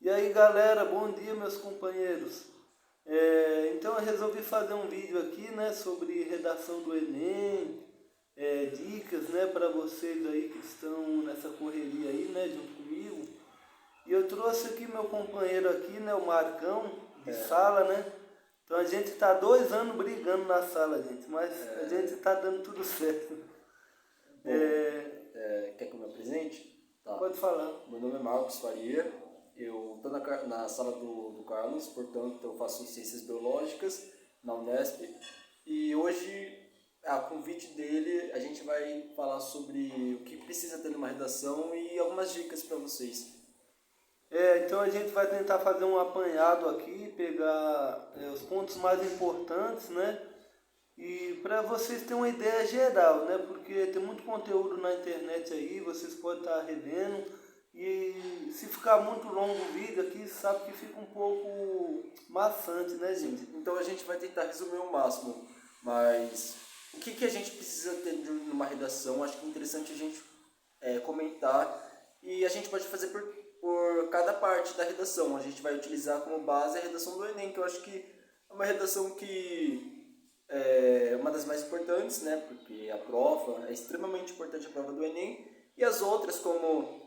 E aí galera, bom dia meus companheiros. Então eu resolvi fazer um vídeo aqui, né, sobre redação do Enem, dicas, né, para vocês aí que estão nessa correria aí, né, junto comigo. E eu trouxe aqui meu companheiro aqui, né, o Marcão, de sala, né. Então a gente tá 2 anos brigando na sala, gente, mas a gente tá dando tudo certo. Bom, quer que eu me apresente? Tá. Pode falar. Meu nome é Marcos Faria, eu estou na sala do Carlos, portanto eu faço Ciências Biológicas na Unesp e hoje, a convite dele, a gente vai falar sobre o que precisa ter numa redação e algumas dicas para vocês. Então a gente vai tentar fazer um apanhado aqui, pegar os pontos mais importantes, né? E para vocês terem uma ideia geral, né? Porque tem muito conteúdo na internet aí, vocês podem estar revendo. E se ficar muito longo o vídeo aqui, sabe que fica um pouco maçante, né, gente? Então a gente vai tentar resumir o máximo, mas o que a gente precisa ter numa redação, acho que é interessante a gente comentar e a gente pode fazer por cada parte da redação. A gente vai utilizar como base a redação do Enem, que eu acho que é uma redação que é uma das mais importantes, né? Porque a prova é extremamente importante, a prova do Enem, e as outras como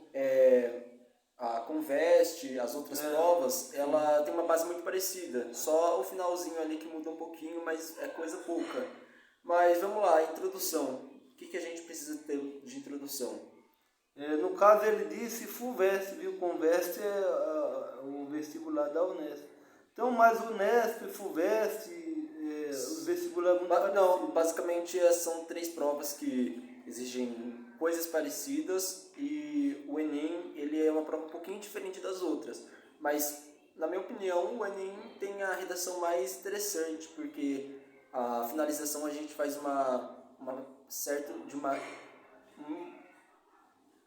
a Conveste, as outras provas, ela tem uma base muito parecida, só o finalzinho ali que muda um pouquinho, mas é coisa pouca. Mas vamos lá, introdução. O que a gente precisa ter de introdução? No caso ele disse FUVEST, viu? Conveste é o vestibular da Unesp. Então, mas Unesp, FUVEST, os vestibulares muito parecidos. Não, basicamente são 3 provas que exigem coisas parecidas e o Enem ele é uma prova um pouquinho diferente das outras. Mas, na minha opinião, o Enem tem a redação mais interessante, porque a finalização a gente faz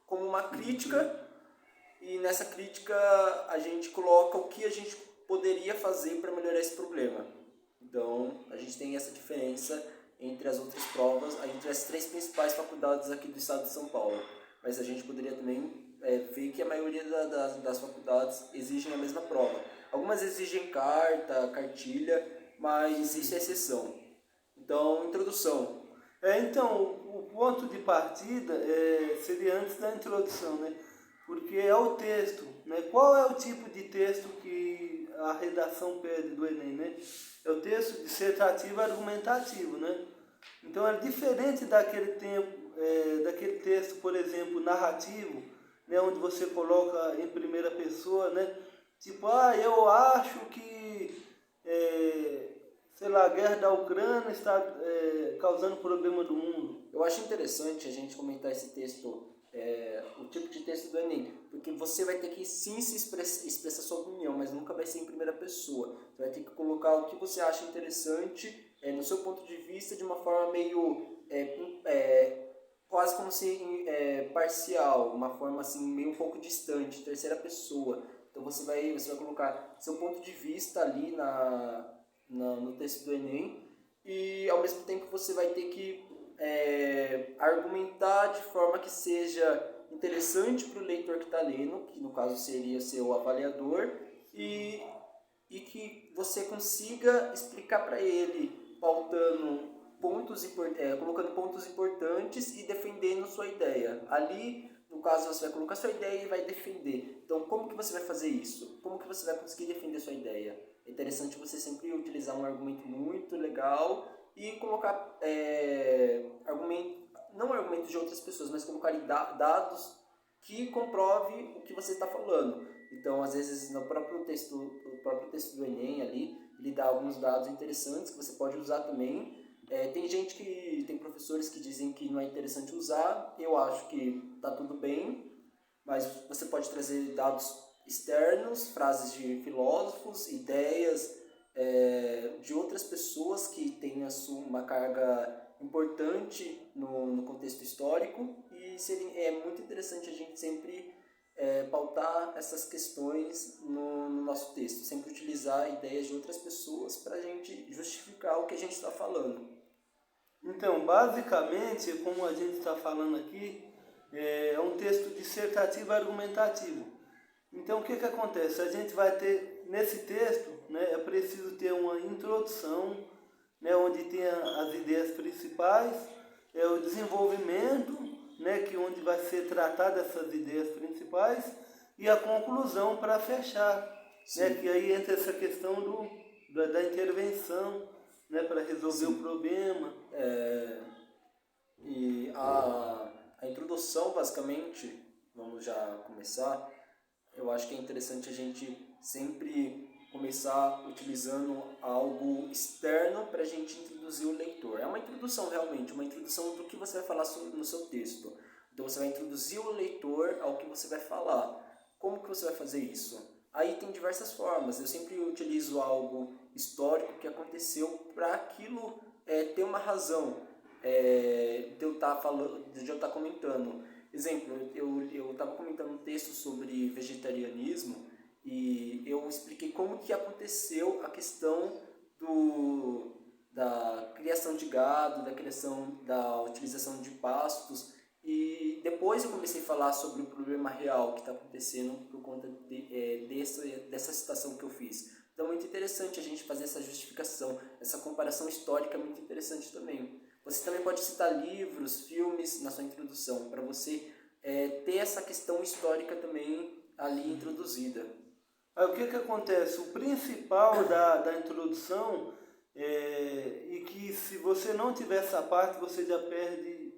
como uma crítica, e nessa crítica a gente coloca o que a gente poderia fazer para melhorar esse problema. Então a gente tem essa diferença entre as outras provas, entre as 3 principais faculdades aqui do estado de São Paulo. Mas a gente poderia também ver que a maioria das faculdades exigem a mesma prova. Algumas exigem cartilha, mas isso é exceção. Então, introdução. Então, o ponto de partida seria antes da introdução, né? Porque é o texto, né? Qual é o tipo de texto que a redação pede do Enem, né? É o texto dissertativo argumentativo, né? Então é diferente daquele texto, por exemplo, narrativo, né? Onde você coloca em primeira pessoa, né? Tipo, eu acho que sei lá, a guerra da Ucrânia está causando problema no mundo. Eu acho interessante a gente comentar esse texto, o tipo de texto do Enem, porque você vai ter que sim se expressar sua opinião, mas nunca vai ser em primeira pessoa. Você vai ter que colocar o que você acha interessante no seu ponto de vista de uma forma meio quase como se parcial, uma forma assim meio um pouco distante, terceira pessoa. Então você vai colocar seu ponto de vista ali no texto do Enem, e ao mesmo tempo você vai ter que argumentar de forma que seja interessante para o leitor que está lendo, que no caso seria o seu avaliador, e que você consiga explicar para ele, pautando colocando pontos importantes e defendendo sua ideia. Ali, no caso, você vai colocar sua ideia e vai defender. Então, como que você vai fazer isso? Como que você vai conseguir defender sua ideia? É interessante você sempre utilizar um argumento muito legal e colocar não argumentos de outras pessoas, mas colocar dados que comprove o que você está falando. Então, às vezes, no próprio texto do Enem ali, ele dá alguns dados interessantes que você pode usar também. Tem professores que dizem que não é interessante usar, eu acho que está tudo bem, mas você pode trazer dados externos, frases de filósofos, ideias de outras pessoas que têm uma carga importante no contexto histórico, e é muito interessante a gente sempre pautar essas questões no nosso texto, sempre utilizar ideias de outras pessoas para a gente justificar o que a gente está falando. Então, basicamente, como a gente está falando aqui, é um texto dissertativo argumentativo. Então, o que acontece? A gente vai ter, nesse texto, né, é preciso ter uma introdução, né, onde tem as ideias principais, o desenvolvimento, né, onde vai ser tratada essas ideias principais, e a conclusão para fechar, né, que aí entra essa questão da intervenção, né, para resolver o problema. E a introdução, basicamente, vamos já começar, eu acho que é interessante a gente sempre começar utilizando algo externo para a gente introduzir o leitor. É uma introdução realmente, uma introdução do que você vai falar no seu texto. Então você vai introduzir o leitor ao que você vai falar. Como que você vai fazer isso? Aí tem diversas formas. Eu sempre utilizo algo histórico que aconteceu para aquilo ter uma razão de eu estar comentando. Exemplo, eu estava comentando um texto sobre vegetarianismo e eu expliquei como que aconteceu a questão da criação de gado, da utilização de pastos, e depois eu comecei a falar sobre o problema real que está acontecendo por conta dessa citação que eu fiz. Então é muito interessante a gente fazer essa justificação, essa comparação histórica é muito interessante também. Você também pode citar livros, filmes na sua introdução, para você ter essa questão histórica também ali introduzida. Aí o que acontece? O principal da introdução e que se você não tiver essa parte, você já perde,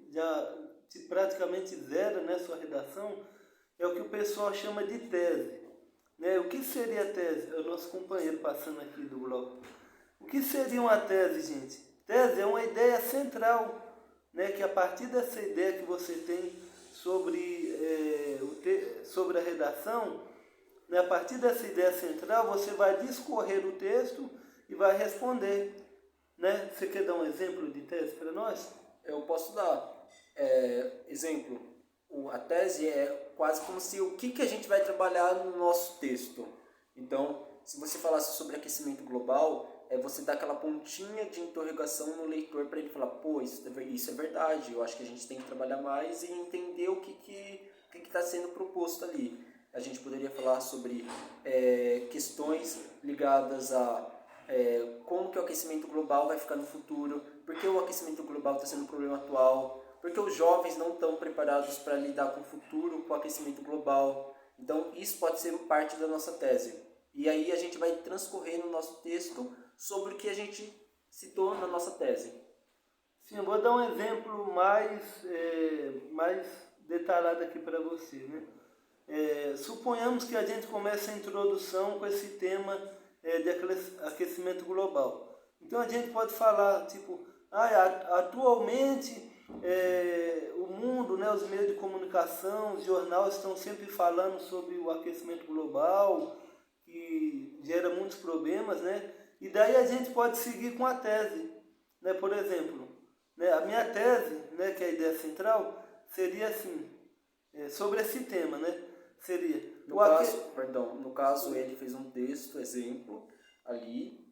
praticamente zero, né, sua redação, é o que o pessoal chama de tese. Né? O que seria a tese? É o nosso companheiro passando aqui do bloco. O que seria uma tese, gente? Tese é uma ideia central, né, que a partir dessa ideia que você tem sobre a redação, né, a partir dessa ideia central, você vai discorrer o texto e vai responder. Né? Você quer dar um exemplo de tese para nós? Eu posso dar. Exemplo, a tese é quase como se o que a gente vai trabalhar no nosso texto. Então, se você falasse sobre aquecimento global, você dá aquela pontinha de interrogação no leitor para ele falar, pô, isso é verdade, eu acho que a gente tem que trabalhar mais e entender o que está sendo proposto ali. A gente poderia falar sobre questões ligadas a como que o aquecimento global vai ficar no futuro, por que o aquecimento global está sendo um problema atual, porque os jovens não estão preparados para lidar com o futuro, com o aquecimento global. Então, isso pode ser parte da nossa tese. E aí a gente vai transcorrer no nosso texto sobre o que a gente citou na nossa tese. Sim, eu vou dar um exemplo mais detalhado aqui para você. Né? Suponhamos que a gente comece a introdução com esse tema de aquecimento global. Então a gente pode falar, tipo, atualmente o mundo, né, os meios de comunicação, os jornais estão sempre falando sobre o aquecimento global, que gera muitos problemas, né? E daí a gente pode seguir com a tese, né? Por exemplo, né, a minha tese, né, que é a ideia central, seria assim, sobre esse tema, né? Seria... No caso, ele fez um texto, exemplo, ali,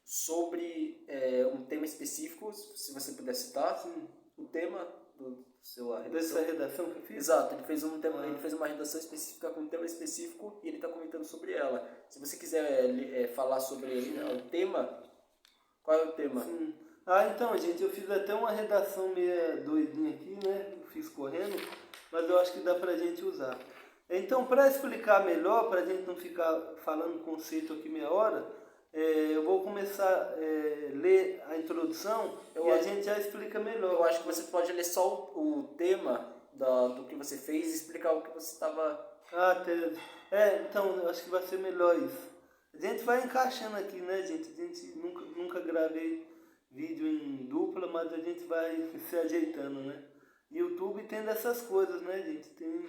sobre um tema específico, se você puder citar. Sim. O tema do seu redação. Dessa redação que eu fiz? Exato, ele fez uma redação específica com um tema específico e ele está comentando sobre ela. Se você quiser falar sobre o tema, qual é o tema? Sim. Então, gente, eu fiz até uma redação meio doidinha aqui, né? Eu fiz correndo, mas eu acho que dá pra gente usar. Então, para explicar melhor, para a gente não ficar falando conceito aqui meia hora, eu vou começar a ler a introdução a gente já explica melhor. Eu acho que você pode ler só o tema do que você fez e explicar o que você estava... Então, eu acho que vai ser melhor isso. A gente vai encaixando aqui, né, gente? A gente nunca gravei vídeo em dupla, mas a gente vai se ajeitando, né? YouTube tem dessas coisas, né, gente? Tem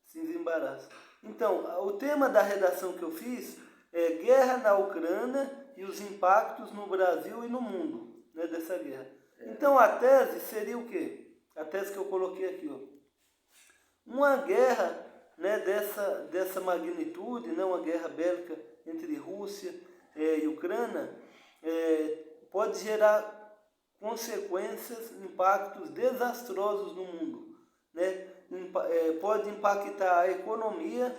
esses embaraços. Então, o tema da redação que eu fiz é Guerra na Ucrânia e os impactos no Brasil e no mundo, né, dessa guerra. Então, a tese seria o quê? A tese que eu coloquei aqui, ó. Uma guerra, né, dessa magnitude, né, uma guerra bélica entre Rússia e Ucrânia, pode gerar consequências, impactos desastrosos no mundo, né? pode impactar a economia,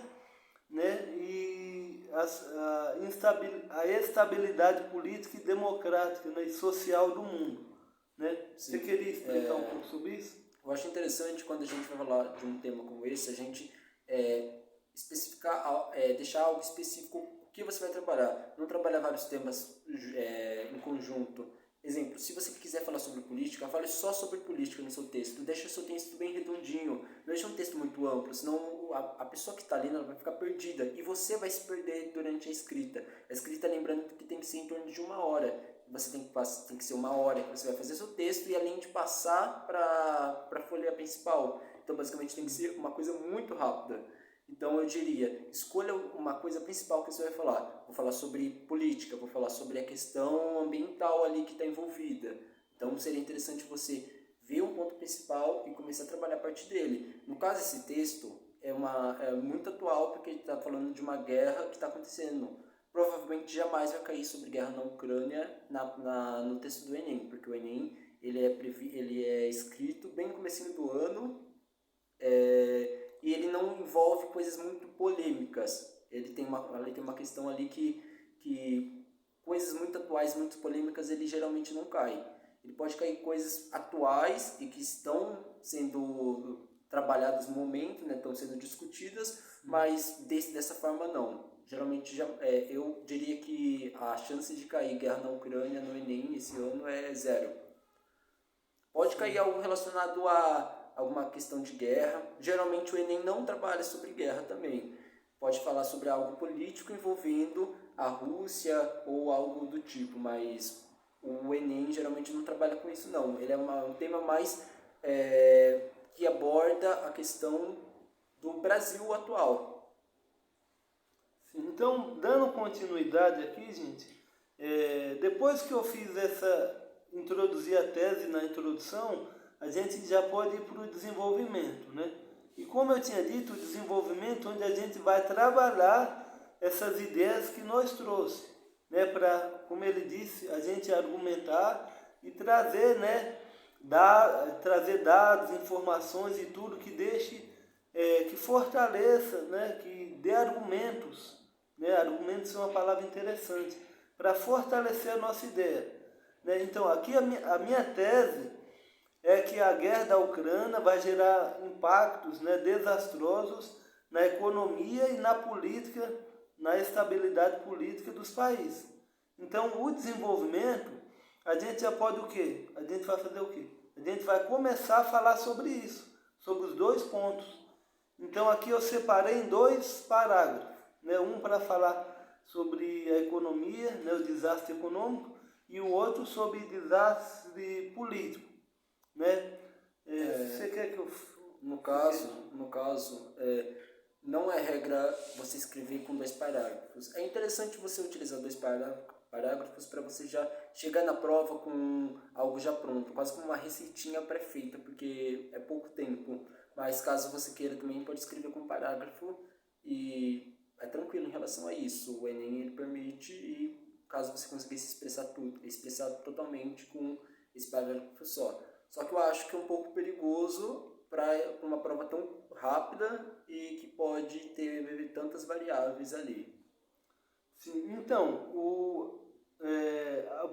né, e a estabilidade política e democrática, né, e social do mundo, né? Você queria explicar um pouco sobre isso? Eu acho interessante quando a gente vai falar de um tema como esse, a gente especificar, deixar algo específico o que você vai trabalhar. Não trabalhar vários temas em conjunto. Exemplo, se você quiser falar sobre política, fale só sobre política no seu texto. Deixa o seu texto bem redondinho. Não deixa um texto muito amplo, senão a pessoa que está lendo ela vai ficar perdida. E você vai se perder durante a escrita. A escrita, lembrando que tem que ser em torno de 1 hora. Você tem que ser 1 hora que você vai fazer seu texto e além de passar para a folha principal. Então, basicamente, tem que ser uma coisa muito rápida. Então, eu diria, escolha uma coisa principal que você vai falar. Vou falar sobre política, vou falar sobre a questão ambiental ali que está envolvida. Então, seria interessante você ver um ponto principal e começar a trabalhar a partir dele. No caso, esse texto é muito atual porque ele está falando de uma guerra que está acontecendo. Provavelmente jamais vai cair sobre guerra na Ucrânia no texto do Enem, porque o Enem ele é escrito bem no comecinho do ano, e ele não envolve coisas muito polêmicas. Ele tem uma questão ali que coisas muito atuais, muito polêmicas, ele geralmente não cai. Ele pode cair coisas atuais e que estão sendo trabalhadas no momento, né, estão sendo discutidas, mas dessa forma não. Geralmente, eu diria que a chance de cair guerra na Ucrânia no Enem esse ano é 0. Pode cair algo relacionado a alguma questão de guerra. Geralmente o Enem não trabalha sobre guerra também. Pode falar sobre algo político envolvendo a Rússia ou algo do tipo, mas o Enem geralmente não trabalha com isso não. Ele é um tema mais que aborda a questão do Brasil atual. Então, dando continuidade aqui, gente, depois que eu fiz introduzir a tese na introdução, a gente já pode ir para o desenvolvimento, né? E como eu tinha dito, o desenvolvimento onde a gente vai trabalhar essas ideias que nós trouxemos, né? Para, como ele disse, a gente argumentar e trazer, né? Trazer dados, informações e tudo que deixe, que fortaleça, né? Que dê argumentos, né? Argumentos é uma palavra interessante, para fortalecer a nossa ideia, né? Então, aqui a minha tese é que a guerra da Ucrânia vai gerar impactos, né, desastrosos na economia e na política, na estabilidade política dos países. Então, o desenvolvimento, a gente já pode o quê? A gente vai fazer o quê? A gente vai começar a falar sobre isso, sobre os 2 pontos. Então, aqui eu separei em 2 parágrafos, né, um para falar sobre a economia, né, o desastre econômico, e o outro sobre desastre político, né? Você quer que eu... No caso, não é regra você escrever com 2 parágrafos. É interessante você utilizar 2 parágrafos para você já chegar na prova com algo já pronto, quase como uma receitinha pré-feita, porque é pouco tempo. Mas caso você queira também, pode escrever com um parágrafo e é tranquilo em relação a isso. O Enem ele permite e caso você consiga se expressar totalmente com esse parágrafo só. Só que eu acho que é um pouco perigoso para uma prova tão rápida e que pode ter tantas variáveis ali. Sim, então, o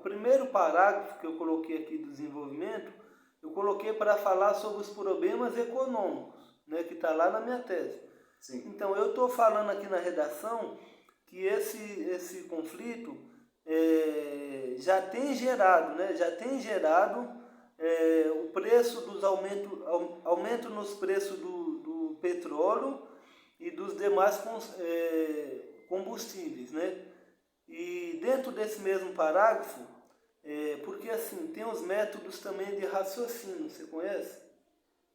primeiro parágrafo que eu coloquei aqui do desenvolvimento, eu coloquei para falar sobre os problemas econômicos, né, que está lá na minha tese. Sim. Então, eu estou falando aqui na redação que esse conflito já tem gerado, né, o preço dos aumento nos preços do petróleo e dos demais combustíveis, né? E dentro desse mesmo parágrafo, porque assim, tem os métodos também de raciocínio, você conhece?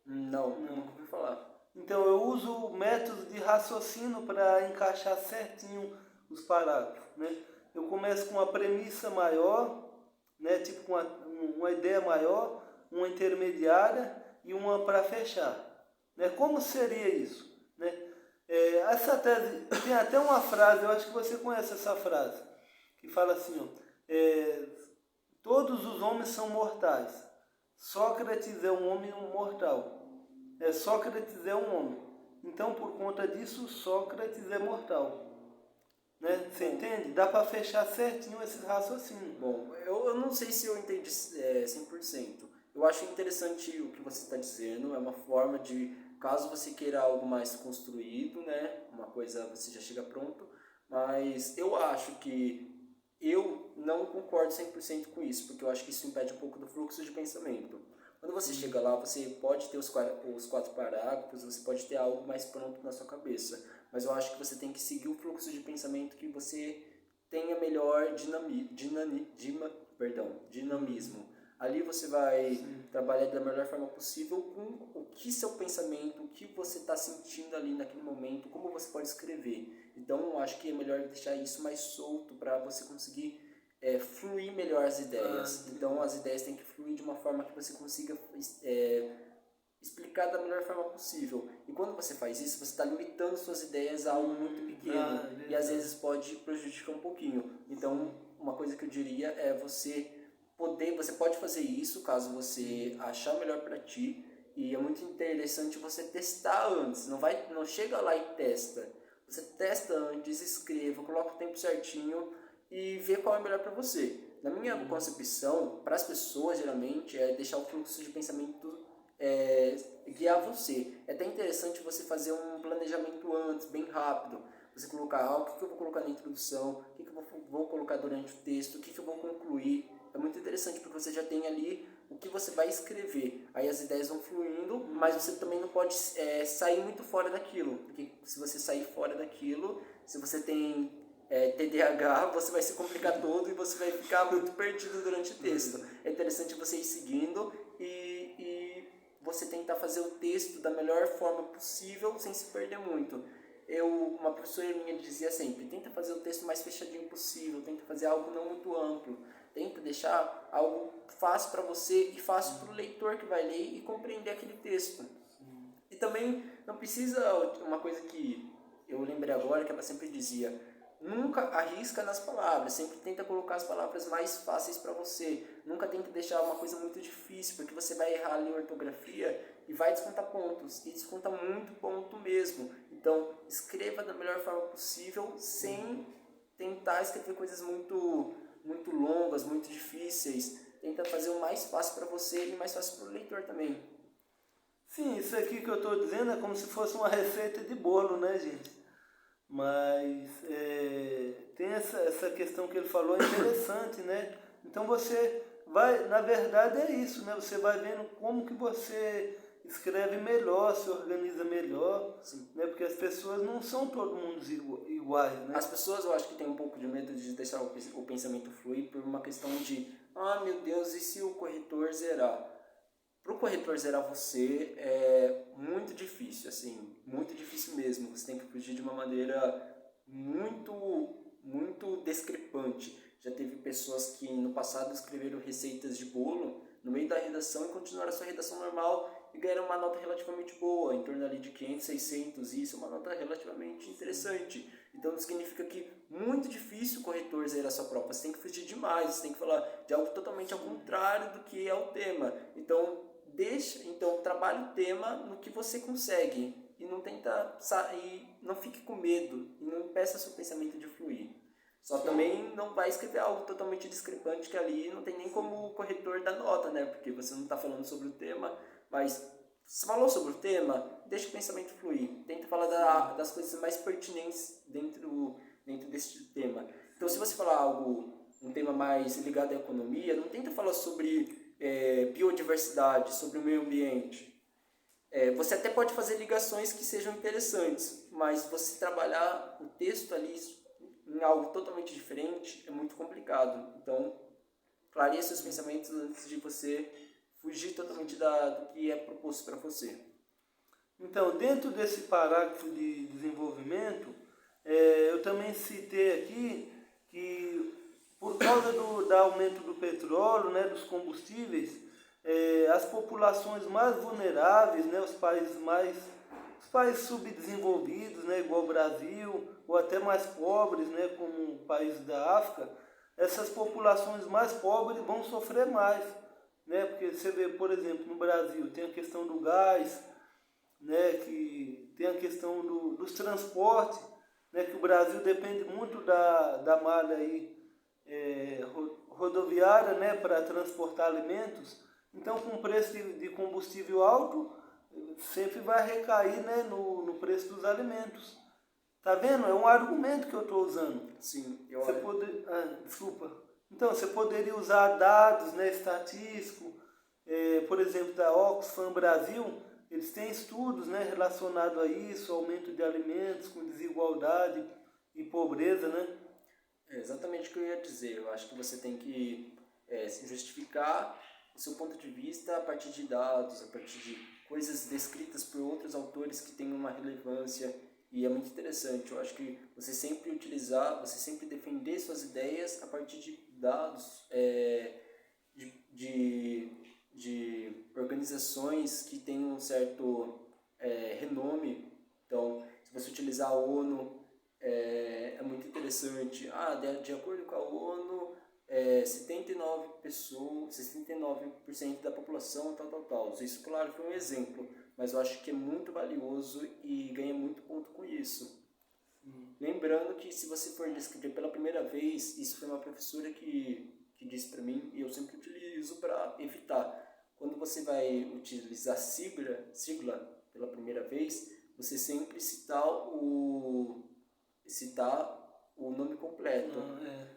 Não, nunca ouvi falar. Então eu uso métodos de raciocínio para encaixar certinho os parágrafos, né? Eu começo com uma premissa maior, né? Tipo com uma ideia maior, uma intermediária e uma para fechar, né? Como seria isso, né? Essa tese tem até uma frase, eu acho que você conhece essa frase, que fala assim, todos os homens são mortais, Sócrates é um homem mortal. Sócrates é um homem. Então, por conta disso, Sócrates é mortal. Né? Você entende? Dá para fechar certinho esse raciocínio. Bom, eu não sei se eu entendi 100%. Eu acho interessante o que você está dizendo. É uma forma de, caso você queira algo mais construído, né? Uma coisa você já chega pronto. Mas eu acho que eu não concordo 100% com isso, porque eu acho que isso impede um pouco do fluxo de pensamento. Quando você chega lá, você pode ter os 4 parágrafos, você pode ter algo mais pronto na sua cabeça. Mas eu acho que você tem que seguir o fluxo de pensamento que você tenha melhor dinamismo. Ali você vai trabalhar da melhor forma possível com o que seu pensamento, o que você está sentindo ali naquele momento, como você pode escrever. Então eu acho que é melhor deixar isso mais solto para você conseguir fluir melhor as ideias. Então as ideias têm que fluir de uma forma que você consiga explicar da melhor forma possível. E quando você faz isso, você está limitando suas ideias a algo muito pequeno e às vezes pode prejudicar um pouquinho. Então uma coisa que eu diria é você pode fazer isso caso você achar melhor para ti, e é muito interessante você testar antes. Não chega lá e testa. Você testa antes, escreva, coloca o tempo certinho e vê qual é melhor para você. Na minha concepção, para as pessoas geralmente é deixar o fluxo de pensamento guiar você. É até interessante você fazer um planejamento antes, bem rápido. Você colocar o que eu vou colocar na introdução, o que eu vou colocar durante o texto, o que eu vou concluir. É muito interessante porque você já tem ali o que você vai escrever. Aí as ideias vão fluindo, mas você também não pode sair muito fora daquilo. Porque se você sair fora daquilo, se você tem TDAH, você vai se complicar todo e você vai ficar muito perdido durante o texto. É interessante você ir seguindo e você tentar fazer o texto da melhor forma possível sem se perder muito. Uma professora minha dizia sempre, tenta fazer o texto mais fechadinho possível, tenta fazer algo não muito amplo, tenta deixar algo fácil para você e fácil para o leitor que vai ler e compreender aquele texto. E também não precisa, uma coisa que eu lembrei agora, que ela sempre dizia, nunca arrisca nas palavras, sempre tenta colocar as palavras mais fáceis para você, nunca tenta deixar uma coisa muito difícil, porque você vai errar ali a ortografia e vai descontar pontos, e desconta muito ponto mesmo. Então, escreva da melhor forma possível, sem tentar escrever coisas muito, muito longas, muito difíceis. Tenta fazer o mais fácil para você e mais fácil para o leitor também. Sim, isso aqui que eu estou dizendo é como se fosse uma receita de bolo, né, gente? Mas tem essa questão que ele falou, é interessante, né? Então você vai, na verdade é isso, né? Você vai vendo como que você escreve melhor, se organiza melhor, né? Porque as pessoas não são todo mundo iguais, né? As pessoas, eu acho que tem um pouco de medo de deixar o pensamento fluir por uma questão de, meu Deus, e se o corretor zerar? Para o corretor zerar você é muito difícil, assim, muito difícil mesmo. Você tem que fugir de uma maneira muito, muito discrepante. Já teve pessoas que no passado escreveram receitas de bolo no meio da redação e continuaram a sua redação normal e ganharam uma nota relativamente boa, em torno ali de 500, 600, e isso é uma nota relativamente interessante. Então significa que muito difícil o corretor zerar a sua prova. Você tem que fugir demais, você tem que falar de algo totalmente ao contrário do que é o tema. Então trabalhe o tema no que você consegue e não tenta não fique com medo e não peça seu pensamento de fluir. Só também não vai escrever algo totalmente discrepante, que ali não tem nem como o corretor dar nota, né? Porque você não está falando sobre o tema, mas se falou sobre o tema, deixa o pensamento fluir. Tenta falar das coisas mais pertinentes dentro desse tema. Então, se você falar um tema mais ligado à economia, não tenta falar sobre biodiversidade, sobre o meio ambiente. Você até pode fazer ligações que sejam interessantes, mas você trabalhar o texto ali em algo totalmente diferente é muito complicado. Então, clareie seus pensamentos antes de você fugir totalmente do que é proposto para você. Então, dentro desse parágrafo de desenvolvimento, eu também citei aqui que por causa do aumento do petróleo, né, dos combustíveis, as populações mais vulneráveis, né, os países subdesenvolvidos, né, igual o Brasil, ou até mais pobres, né, como países da África, essas populações mais pobres vão sofrer mais, né, porque você vê, por exemplo, no Brasil tem a questão do gás, né, que tem a questão dos transportes, né, que o Brasil depende muito da malha aí, rodoviária, né, para transportar alimentos. Então, com o preço de combustível alto, sempre vai recair, né, no preço dos alimentos. Tá vendo? É um argumento que eu estou usando. Sim, desculpa. Então, você poderia usar dados, né, estatísticos, por exemplo, da Oxfam Brasil. Eles têm estudos, né, relacionados a isso, aumento de alimentos com desigualdade e pobreza, né? É exatamente o que eu ia dizer. Eu acho que você tem que se justificar o seu ponto de vista a partir de dados, a partir de coisas descritas por outros autores que têm uma relevância. E é muito interessante. Eu acho que você sempre defender suas ideias a partir de dados, de organizações que têm um certo renome. Então, se você utilizar a ONU, é muito interessante. De acordo com a ONU, 79% da população, tal. Isso, claro, foi um exemplo, mas eu acho que é muito valioso e ganha muito ponto com isso. Lembrando que se você for descrever pela primeira vez, isso foi uma professora que disse para mim, e eu sempre utilizo para evitar. Quando você vai utilizar sigla pela primeira vez, você sempre citar o nome completo.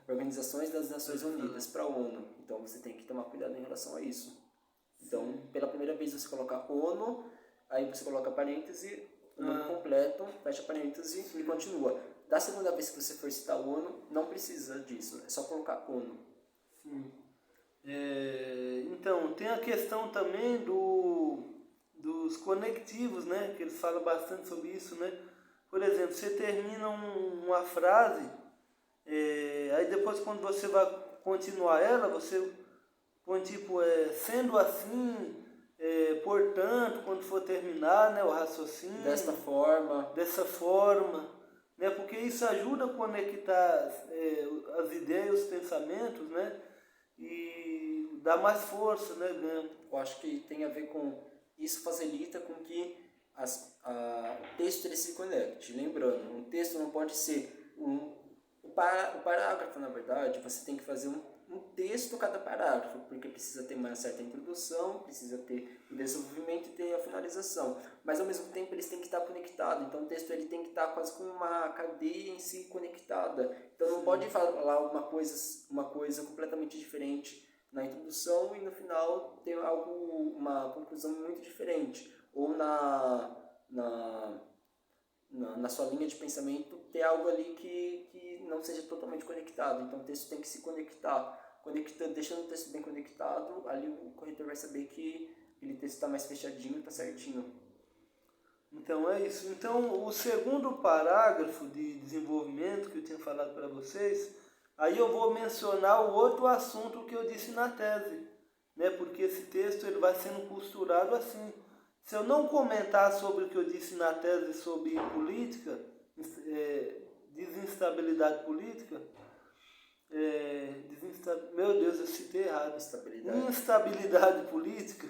Organizações das Nações Unidas, para a ONU. Então você tem que tomar cuidado em relação a isso. Então, pela primeira vez você coloca ONU, aí você coloca parêntese, o nome completo, fecha parêntese e continua. Da segunda vez que você for citar o ONU, não precisa disso, é só colocar ONU. Sim. Então, tem a questão também dos conectivos, né? Que eles falam bastante sobre isso, né? Por exemplo, você termina uma frase, aí depois quando você vai continuar ela, você põe tipo, sendo assim, portanto, quando for terminar, né, o raciocínio. Dessa forma, né? Porque isso ajuda a conectar as ideias, os pensamentos, né? E dá mais força, né? Eu acho que tem a ver com isso, facilita com que o texto ele se conecte. Lembrando, um texto não pode ser o parágrafo, na verdade, você tem que fazer um texto cada parágrafo, porque precisa ter uma certa introdução, precisa ter o desenvolvimento e ter a finalização. Mas ao mesmo tempo eles têm que estar conectados. Então o texto ele tem que estar quase com uma cadeia em si conectada. Então não pode falar uma coisa completamente diferente na introdução e no final ter uma conclusão muito diferente. Ou na sua linha de pensamento ter algo ali que não seja totalmente conectado. Então o texto tem que se conectar. Deixando o texto bem conectado, ali o corretor vai saber que aquele texto está mais fechadinho, está certinho. Então é isso. Então o segundo parágrafo de desenvolvimento que eu tinha falado para vocês, aí eu vou mencionar o outro assunto que eu disse na tese, né? Porque esse texto ele vai sendo costurado assim. Se eu não comentar sobre o que eu disse na tese sobre política, desinstabilidade política, meu Deus, eu citei errado. Instabilidade política,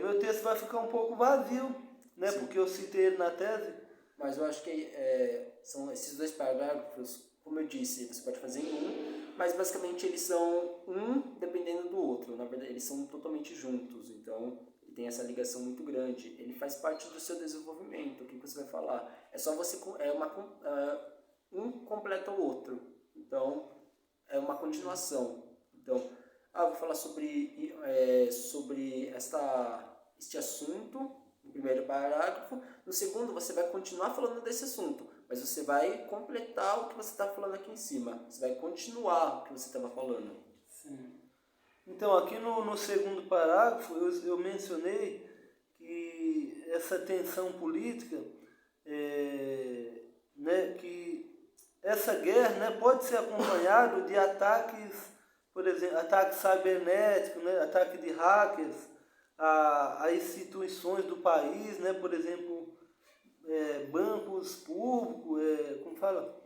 meu texto vai ficar um pouco vazio, né? Sim. Porque eu citei ele na tese. Mas eu acho que são esses dois parágrafos, como eu disse, você pode fazer em um, mas basicamente eles são um dependendo do outro. Na verdade, eles são totalmente juntos, então tem essa ligação muito grande. Ele faz parte do seu desenvolvimento, o que você vai falar. É só você... um completa o outro. Então, é uma continuação. Então, vou falar sobre este assunto, no primeiro parágrafo. No segundo, você vai continuar falando desse assunto, mas você vai completar o que você está falando aqui em cima. Você vai continuar o que você estava falando. Sim. Então, aqui no segundo parágrafo, eu mencionei que essa tensão política, né, que essa guerra, né, pode ser acompanhado de ataques, por exemplo, ataques cibernéticos, né, ataque de hackers a instituições do país, né, por exemplo, bancos públicos, como fala?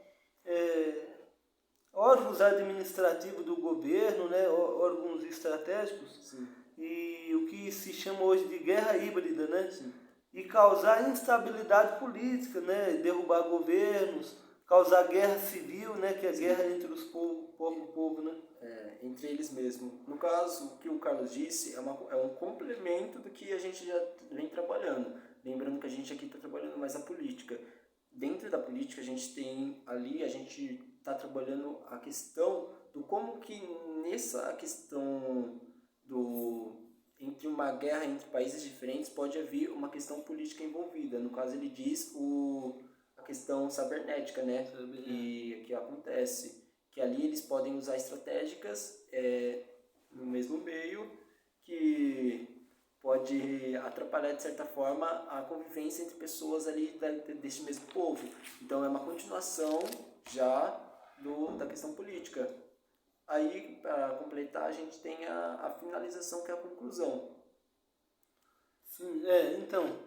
Órgãos administrativos do governo, né, órgãos estratégicos. Sim. E o que se chama hoje de guerra híbrida, né? Sim. e causar instabilidade política, né? Derrubar governos, causar guerra civil, né? Que é a guerra entre os povo, né? Entre eles mesmos. No caso, o que o Carlos disse é um complemento do que a gente já vem trabalhando. Lembrando que a gente aqui está trabalhando mais a política. Dentro da política, a gente está trabalhando a questão do como que nessa questão entre uma guerra entre países diferentes pode haver uma questão política envolvida. No caso, ele diz a questão cibernética, né? Que acontece. Que ali eles podem usar estratégicas no mesmo meio que pode atrapalhar, de certa forma, a convivência entre pessoas ali deste mesmo povo. Então, é uma continuação já da questão política. Aí, para completar, a gente tem a finalização, que é a conclusão. Sim, então,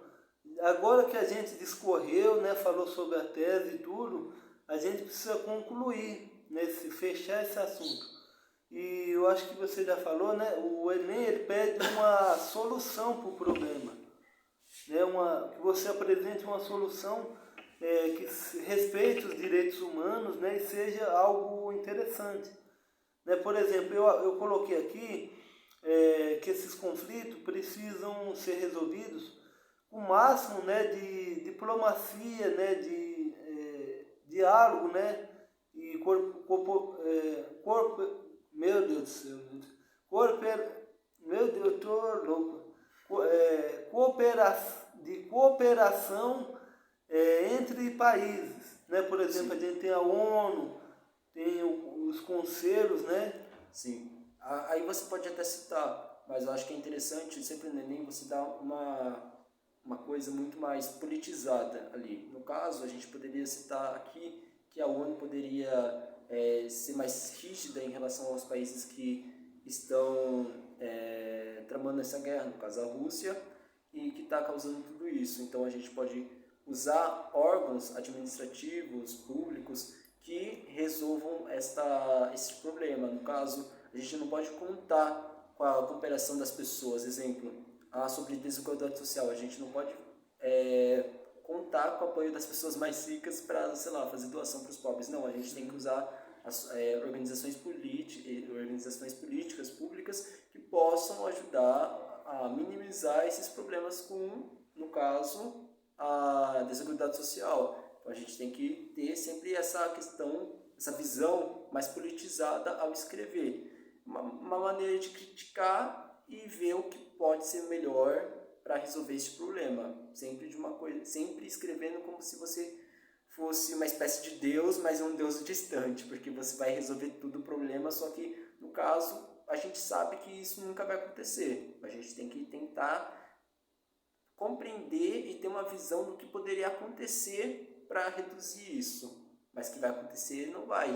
agora que a gente discorreu, né, falou sobre a tese e tudo, a gente precisa concluir, fechar esse assunto. E eu acho que você já falou, né? O Enem ele pede uma solução para o problema, né? Que você apresente uma solução que respeite os direitos humanos, né? E seja algo interessante, né? Por exemplo, eu coloquei aqui que esses conflitos precisam ser resolvidos com o máximo, né, de diplomacia, né, de diálogo, né? E meu Deus do céu, meu Deus, eu tô louco. Cooperação entre países, né? Por exemplo, a gente tem a ONU, tem os conselhos, né? Sim. Aí você pode até citar, mas eu acho que é interessante sempre no Enem você dar uma coisa muito mais politizada ali. No caso, a gente poderia citar aqui que a ONU poderia ser mais rígida em relação aos países que estão tramando essa guerra, no caso a Rússia, e que está causando tudo isso. Então a gente pode usar órgãos administrativos, públicos, que resolvam esse problema. No caso, a gente não pode contar com a cooperação das pessoas. Exemplo, sobre desigualdade social, a gente não pode contar com o apoio das pessoas mais ricas para, sei lá, fazer doação para os pobres. Não, a gente tem que usar organizações políticas públicas que possam ajudar a minimizar esses problemas no caso, a desigualdade social. Então a gente tem que ter sempre essa questão, essa visão mais politizada ao escrever. Uma maneira de criticar e ver o que pode ser melhor para resolver esse problema. Sempre escrevendo como se você fosse uma espécie de Deus, mas um Deus distante, porque você vai resolver tudo o problema, só que no caso a gente sabe que isso nunca vai acontecer. A gente tem que tentar compreender e ter uma visão do que poderia acontecer para reduzir isso. Mas que vai acontecer, não vai.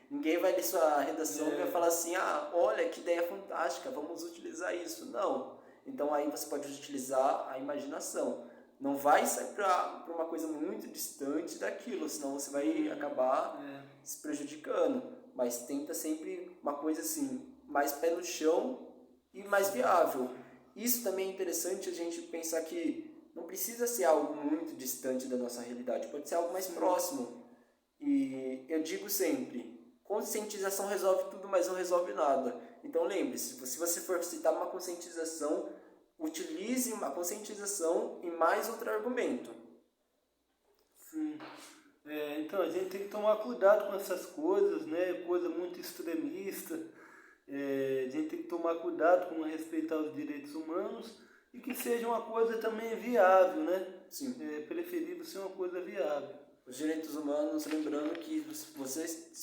Ninguém vai ler sua redação e vai falar assim, olha que ideia fantástica, vamos utilizar isso. Não. Então aí você pode utilizar a imaginação. Não vai sair para uma coisa muito distante daquilo, senão você vai acabar se prejudicando. Mas tenta sempre uma coisa assim, mais pé no chão e mais viável. Isso também é interessante a gente pensar que não precisa ser algo muito distante da nossa realidade, pode ser algo mais próximo. E eu digo sempre, conscientização resolve tudo, mas não resolve nada. Então lembre-se, se você for citar uma conscientização, utilize uma conscientização e mais outro argumento. Sim. Então a gente tem que tomar cuidado com essas coisas, né? Coisa muito extremista. A gente tem que tomar cuidado com respeitar os direitos humanos e que seja uma coisa também viável, né? Sim. É preferível ser uma coisa viável. Os direitos humanos, lembrando que se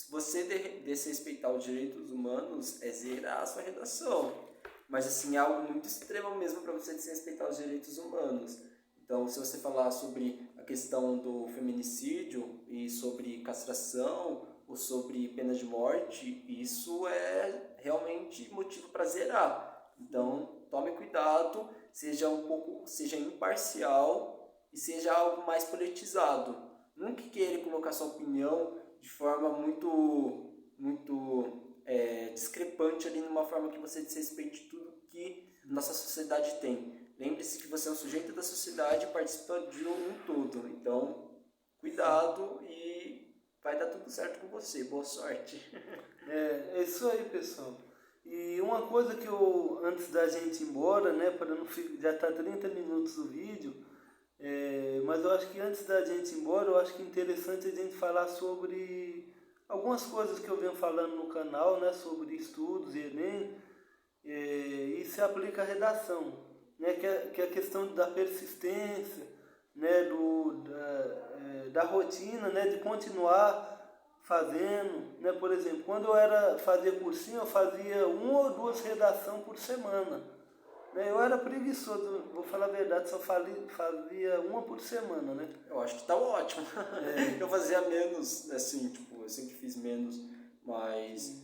você desrespeitar os direitos humanos, é zerar a sua redação. Mas assim, é algo muito extremo mesmo para você desrespeitar os direitos humanos. Então, se você falar sobre a questão do feminicídio e sobre castração ou sobre pena de morte, isso é realmente motivo para zerar. Então, tome cuidado, seja imparcial e seja algo mais politizado. Nunca queira colocar sua opinião de forma muito discrepante ali, numa forma que você desrespeite tudo que nossa sociedade tem. lembre-se que você é um sujeito da sociedade e participa de um todo. Então, cuidado e vai dar tudo certo com você. Boa sorte. É isso aí, pessoal. E uma coisa que eu, antes da gente ir embora, né, para não ficar, já está 30 minutos o vídeo, mas eu acho que antes da gente ir embora, eu acho que é interessante a gente falar sobre algumas coisas que eu venho falando no canal, né, sobre estudos e Enem, e se aplica à redação, né, que é a questão da persistência, né, da rotina, né, de continuar fazendo, né, por exemplo, quando eu fazia cursinho, eu fazia 1 ou 2 redações por semana, né, eu era preguiçoso, vou falar a verdade, só fazia 1 por semana, né. Eu acho que tá ótimo. Eu fazia menos, assim, tipo, eu sempre fiz menos, mas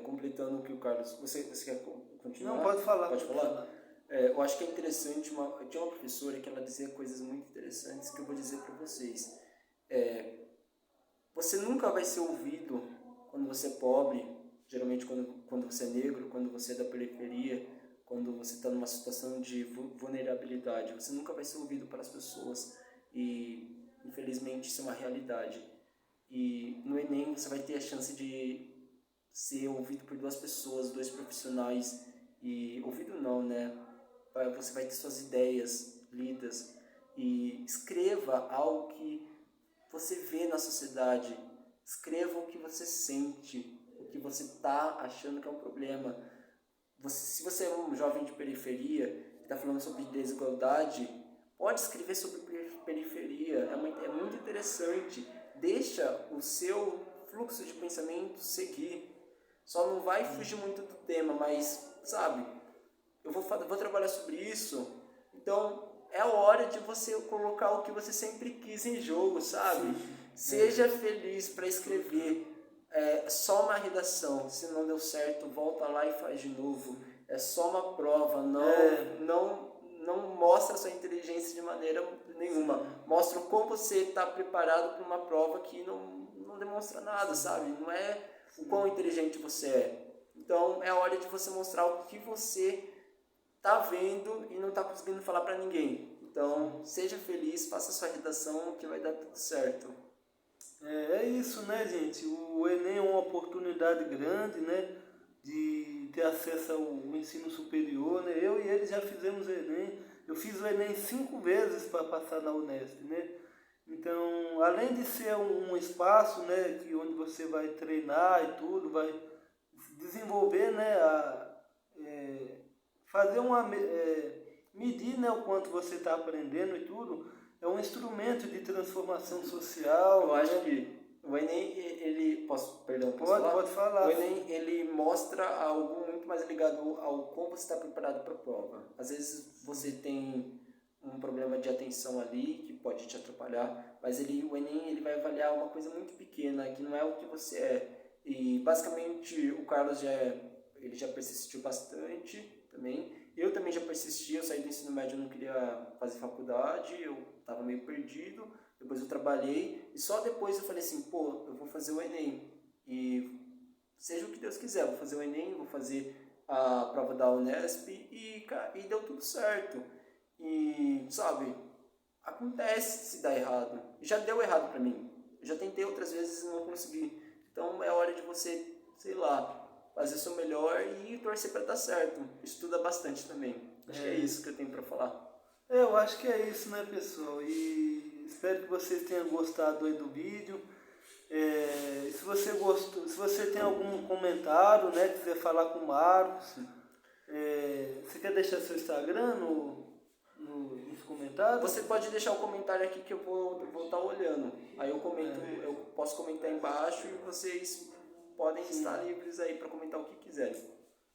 completando o que o Carlos... Você quer continuar? Não, pode falar. Pode falar? Eu acho que é interessante, tinha uma professora que ela dizia coisas muito interessantes que eu vou dizer para vocês. Você nunca vai ser ouvido quando você é pobre, geralmente quando você é negro, quando você é da periferia, quando você está numa situação de vulnerabilidade. Você nunca vai ser ouvido pelas pessoas e, infelizmente, isso é uma realidade. E no Enem você vai ter a chance de ser ouvido por 2 pessoas, 2 profissionais. E ouvido não, né? Você vai ter suas ideias lidas e escreva algo que você vê na sociedade, escreva o que você sente, o que você está achando que é um problema. Se você é um jovem de periferia que está falando sobre desigualdade, pode escrever sobre periferia, é muito interessante. Deixa o seu fluxo de pensamento seguir. Só não vai fugir muito do tema, mas, sabe, eu vou trabalhar sobre isso, então é a hora de você colocar o que você sempre quis em jogo, sabe? Seja feliz para escrever. É só uma redação, se não deu certo, volta lá e faz de novo. É só uma prova, não mostra sua inteligência de maneira nenhuma. Mostra como você está preparado para uma prova que não demonstra nada, sabe? Não é o quão inteligente você é. Então é a hora de você mostrar o que você está vendo e não está conseguindo falar para ninguém. Então seja feliz, faça sua redação que vai dar tudo certo. É isso, né, gente? O Enem é uma oportunidade grande, né, de ter acesso ao ensino superior, né? Eu e ele já fizemos o Enem. Eu fiz o Enem 5 vezes para passar na Unesp, né? Então, além de ser um espaço, né, onde você vai treinar e tudo, vai desenvolver, né, fazer medir, né, o quanto você está aprendendo e tudo, é um instrumento de transformação social. Eu acho que o Enem, ele... Pode falar. O Enem, ele mostra algo muito mais ligado ao como você está preparado para a prova. Às vezes você tem um problema de atenção ali, que pode te atrapalhar, mas o Enem ele vai avaliar uma coisa muito pequena, que não é o que você é. E basicamente o Carlos ele já persistiu bastante também. Eu também já persisti, eu saí do ensino médio, eu não queria fazer faculdade, eu estava meio perdido, depois eu trabalhei, e só depois eu falei assim, pô, eu vou fazer o Enem, e seja o que Deus quiser, eu vou fazer o Enem, vou fazer a prova da Unesp, e deu tudo certo. E, sabe, acontece se dá errado, já deu errado pra mim, eu já tentei outras vezes e não consegui, então é hora de você, sei lá, fazer o seu melhor e torcer para dar certo. Estuda bastante também. Acho que é isso que eu tenho para falar. Eu acho que é isso, né, pessoal? E espero que vocês tenham gostado aí do vídeo. Se você gostou, se você tem algum comentário, né, quiser falar com o Marcos, você quer deixar seu Instagram nos comentários? Você pode deixar o comentário aqui que eu vou estar olhando. Aí eu comento, eu posso comentar embaixo e vocês podem estar livres aí para comentar o que quiserem.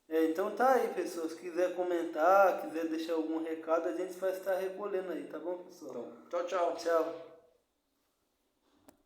Então tá aí, pessoal. Se quiser comentar, quiser deixar algum recado, a gente vai estar recolhendo aí, tá bom, pessoal? Então, tchau. Tchau.